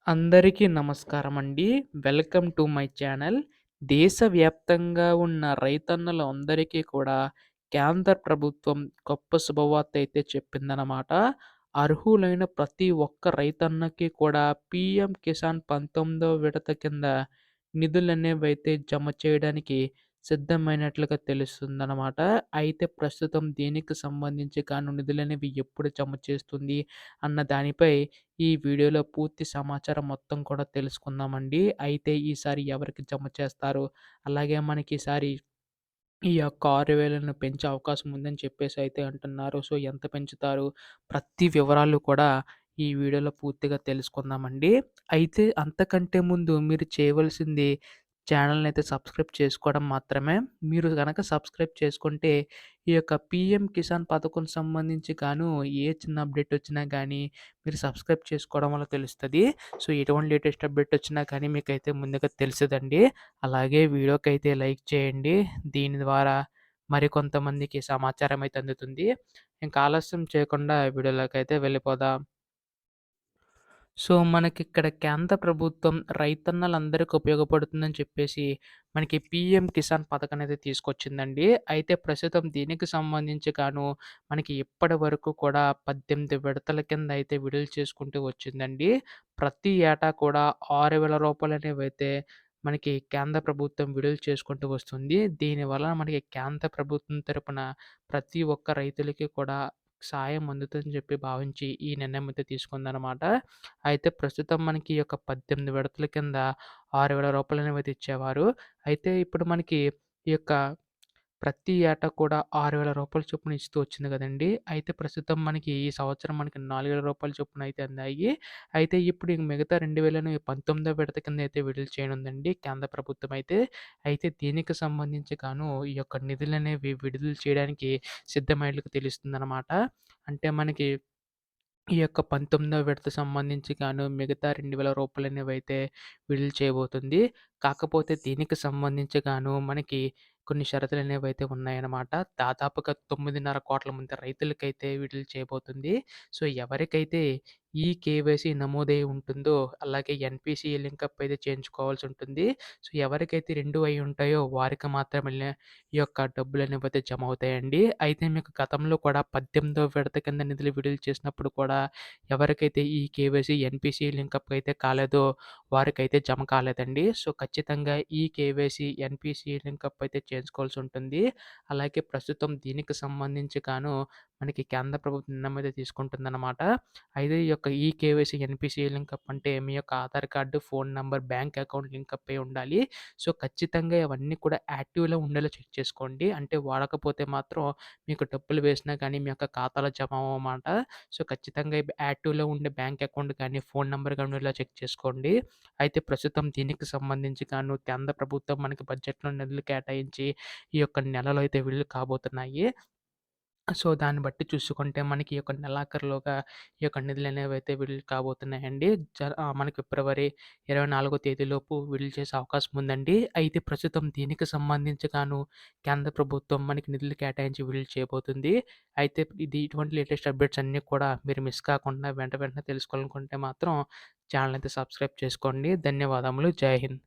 అందరికీ నమస్కారమండి. Welcome to my channel. దేశవ్యాప్తంగా ఉన్న రైతన్నలందరికీ కూడా కేంద్ర ప్రభుత్వం గొప్ప శుభవార్తయితే చెప్పిందనమాట. అర్హులైన ప్రతి ఒక్క రైతన్నకి కూడా పీఎం కిసాన్ 19వ విడత కింద నిధులనేవైతే జమ చేయడానికి సిద్ధమైనట్లుగా తెలుస్తుందనమాట. అయితే ప్రస్తుతం దీనికి సంబంధించి గాను నిధులనేవి ఎప్పుడు జమ చేస్తుంది అన్న దానిపై ఈ వీడియోలో పూర్తి సమాచారం మొత్తం కూడా తెలుసుకుందామండి. అయితే ఈసారి ఎవరికి జమ చేస్తారు? అలాగే మనకి ఈసారి ఈ యొక్క 6,000ను పెంచే అవకాశం ఉందని చెప్పేసి అయితే అంటున్నారు. సో, ఎంత పెంచుతారు? ప్రతి వివరాలు కూడా ఈ వీడియోలో పూర్తిగా తెలుసుకుందామండి. అయితే అంతకంటే ముందు మీరు చేయవలసింది ఛానెల్‌నైతే సబ్స్క్రైబ్ చేసుకోవడం మాత్రమే. మీరు గనక సబ్స్క్రైబ్ చేసుకుంటే ఈ యొక్క పీఎం కిసాన్ పథకం సంబంధించి గాను ఏ చిన్న అప్డేట్ వచ్చినా గానీ మీరు సబ్స్క్రైబ్ చేసుకోవడం వల్ల తెలుస్తది. సో, ఎటువంటి లేటెస్ట్ అప్డేట్ వచ్చినా కానీ మీకైతే ముందుగా తెలుస్తదండి. అలాగే వీడియోకైతే లైక్ చేయండి. దీని ద్వారా మరికొంతమందికి సమాచారం అయితే అందుతుంది. ఇంకా ఆలస్యం చేయకుండా వీడియోలోకైతే వెళ్ళిపోదాం. సో, మనకిక్కడ కేంద్ర ప్రభుత్వం రైతన్నలందరికి ఉపయోగపడుతుందని చెప్పేసి, మనకి పీఎం కిసాన్ పథకనైతే తీసుకొచ్చిందండి. అయితే ప్రస్తుతం దీనికి సంబంధించి గాను మనకి ఇప్పటి వరకు కూడా 18 విడతల కింద అయితే విడుదల చేసుకుంటూ వచ్చిందండి. ప్రతి ఏటా కూడా రూ. 6,000 అనేవైతే మనకి కేంద్ర ప్రభుత్వం విడుదల చేసుకుంటూ వస్తుంది. దీనివల్ల మనకి కేంద్ర ప్రభుత్వం తరపున ప్రతి ఒక్క రైతులకి కూడా సాయం అందుతుందని చెప్పి భావించి ఈ నిర్ణయం అయితే తీసుకుందనమాట. అయితే ప్రస్తుతం మనకి ఈ యొక్క 18 విడతల కింద రూ. 6,000 అనేవైతే ఇచ్చేవారు. అయితే ఇప్పుడు మనకి ఈ యొక్క ప్రతి ఏటా కూడా రూ. 6,000 చొప్పున ఇస్తూ వచ్చింది గదండీ! అయితే ప్రస్తుతం మనకి ఈ సంవత్సరం మనకి రూ. 4,000 చొప్పున అయితే అందాయి. అయితే ఇప్పుడు ఇంక మిగతా 2,000ని 19వ విడత కింద అయితే విడుదల చేయనుందండి కేంద్ర ప్రభుత్వం అయితే. అయితే దీనికి సంబంధించి గాను ఈ యొక్క నిధులనేవి విడుదల చేయడానికి సిద్ధమైనట్లుగా తెలుస్తుందనమాట. అంటే మనకి ఈ యొక్క 19వ విడత సంబంధించి గాను మిగతా రూ. 2,000 అనేవైతే విడుదల చేయబోతుంది. కాకపోతే దీనికి సంబంధించి గాను మనకి కొన్ని షరతులనేవైతే ఉన్నాయన్నమాట. దాదాపుగా 9,500,00,000 మంది రైతులకైతే విడుదల చేయబోతుంది. సో, ఎవరికైతే ఈ కేవైసీ నమోదై ఉంటుందో, అలాగే ఎన్‌పీసీ లింకప్ అయితే చేయించుకోవాల్సి ఉంటుంది. సో, ఎవరికైతే 2 అయి ఉంటాయో వారికి మాత్రమే ఈ యొక్క డబ్బులనేవైతే జమ అవుతాయండి. అయితే మీకు గతంలో కూడా 18వ విడత కింద నిధులు విడుదల చేసినప్పుడు కూడా ఎవరికైతే ఈ కేవైసీ, ఎన్‌పీసీ లింకప్ అయితే కాలేదో వారికైతే జమ కాలేదండి. సో, ఖచ్చితంగా ఈ కేవైసీ, ఎన్‌పీసీ లింకప్ అయితే చేయించుకోవాల్సి ఉంటుంది. అలాగే ప్రస్తుతం దీనికి సంబంధించి గాను మనకి కేంద్ర ప్రభుత్వం నిర్ణయం అయితే తీసుకుంటుందన్నమాట. అయితే ఈ యొక్క ఈ కేవైసీ, ఎన్‌పీసీ లింకప్ అంటే మీ యొక్క Aadhaar card, phone number, bank account link up అయి ఉండాలి. సో, ఖచ్చితంగా ఇవన్నీ కూడా యాక్టివ్‌లో ఉండేలా చెక్ చేసుకోండి. అంటే వాడకపోతే మాత్రం మీకు డబ్బులు వేసినా కానీ మీ యొక్క ఖాతాలో జమ అవ్వమాట. సో, ఖచ్చితంగా యాక్టివ్‌లో ఉండే బ్యాంక్ అకౌంట్ కానీ, ఫోన్ నంబర్ గాని ఇలా చెక్ చేసుకోండి. అయితే ప్రస్తుతం దీనికి సంబంధించి గాను కేంద్ర ప్రభుత్వం మనకి బడ్జెట్‌లో నిధులు కేటాయించి ఈ యొక్క నెలలో అయితే విడుదల కాబోతున్నాయి. సో, దాన్ని బట్టి చూసుకుంటే మనకి ఈ యొక్క నెలాఖరులోగా ఈ యొక్క నిధులనేవైతే విడుదల కాబోతున్నాయండి. మనకి ఫిబ్రవరి 24 తేదీలోపు విడుదల చేసే అవకాశం ఉందండి. అయితే ప్రస్తుతం దీనికి సంబంధించి గాను కేంద్ర ప్రభుత్వం మనకి నిధులు కేటాయించి విడుదల చేయబోతుంది. అయితే ఇటువంటి లేటెస్ట్ అప్డేట్స్ అన్నీ కూడా మీరు మిస్ కాకుండా వెంటనే తెలుసుకోవాలనుకుంటే మాత్రం ఛానెల్ అయితే సబ్స్క్రైబ్ చేసుకోండి. ధన్యవాదములు. జై హింద్.